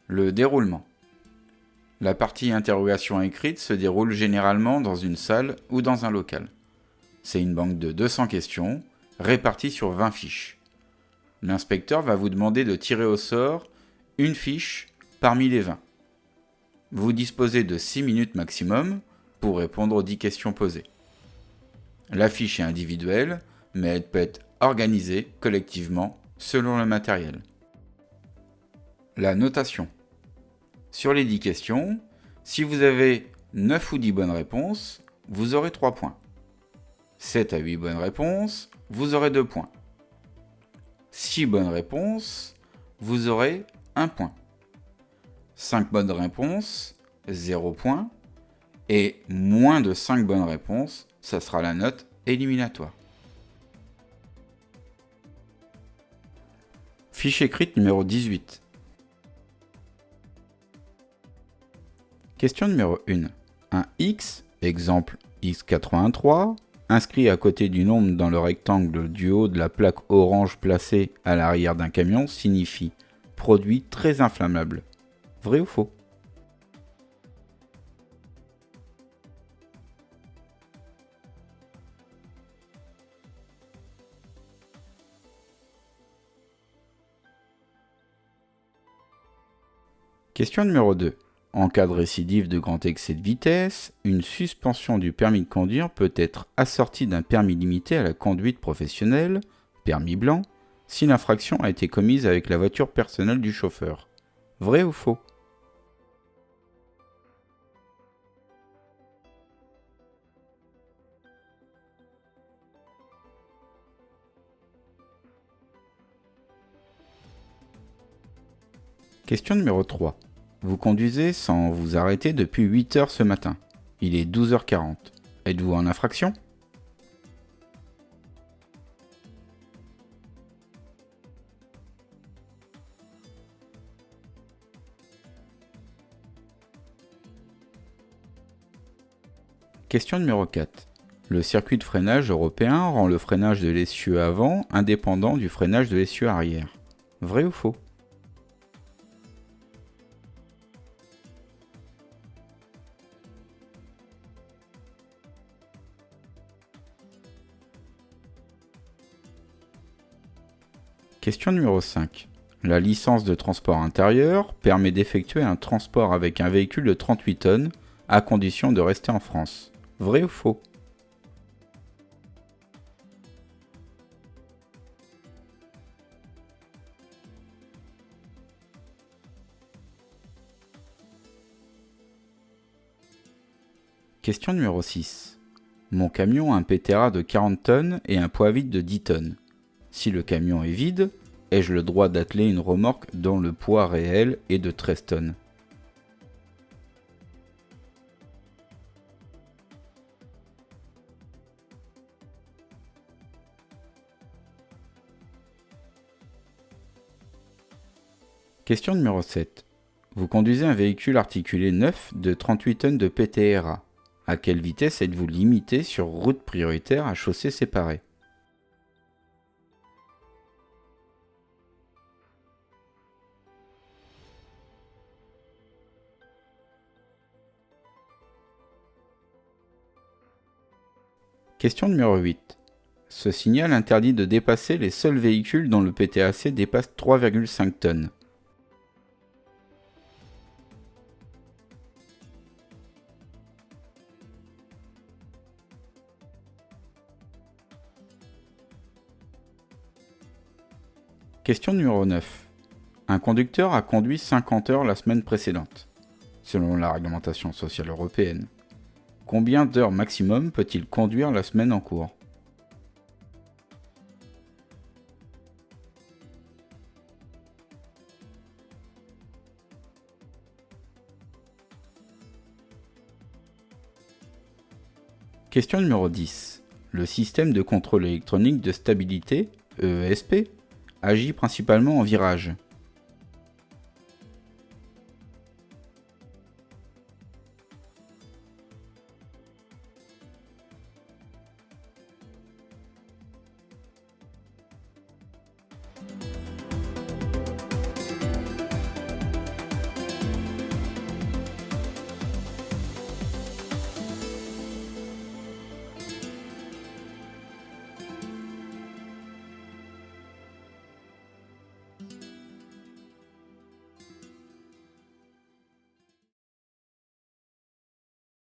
Le déroulement. La partie interrogation écrite se déroule généralement dans une salle ou dans un local. C'est une banque de 200 questions, réparties sur 20 fiches. L'inspecteur va vous demander de tirer au sort une fiche parmi les 20. Vous disposez de 6 minutes maximum pour répondre aux 10 questions posées. La fiche est individuelle, mais elle peut être organisée collectivement selon le matériel. La notation. Sur les 10 questions, si vous avez 9 ou 10 bonnes réponses, vous aurez 3 points. 7 à 8 bonnes réponses, vous aurez 2 points. 6 bonnes réponses, vous aurez 1 point. 5 bonnes réponses, 0 point. Et moins de 5 bonnes réponses, ça sera la note éliminatoire. Fiche écrite numéro 18. Question numéro 1. Un X, exemple X83, inscrit à côté du nombre dans le rectangle du haut de la plaque orange placée à l'arrière d'un camion signifie produit très inflammable. Vrai ou faux ? Question numéro 2. En cas de récidive de grand excès de vitesse, une suspension du permis de conduire peut être assortie d'un permis limité à la conduite professionnelle, permis blanc, si l'infraction a été commise avec la voiture personnelle du chauffeur. Vrai ou faux ? Question numéro 3. Vous conduisez sans vous arrêter depuis 8 heures ce matin. Il est 12h40. Êtes-vous en infraction ? Question numéro 4. Le circuit de freinage européen rend le freinage de l'essieu avant indépendant du freinage de l'essieu arrière. Vrai ou faux ? Question numéro 5. La licence de transport intérieur permet d'effectuer un transport avec un véhicule de 38 tonnes à condition de rester en France. Vrai ou faux ? Question numéro 6. Mon camion a un PTRA de 40 tonnes et un poids vide de 10 tonnes. Si le camion est vide, ai-je le droit d'atteler une remorque dont le poids réel est de 13 tonnes ? Question numéro 7. Vous conduisez un véhicule articulé neuf de 38 tonnes de PTRA. À quelle vitesse êtes-vous limité sur route prioritaire à chaussée séparée ? Question numéro 8. Ce signal interdit de dépasser les seuls véhicules dont le PTAC dépasse 3,5 tonnes. Question numéro 9. Un conducteur a conduit 50 heures la semaine précédente, selon la réglementation sociale européenne. Combien d'heures maximum peut-il conduire la semaine en cours ? Question numéro 10. Le système de contrôle électronique de stabilité, EESP, agit principalement en virage.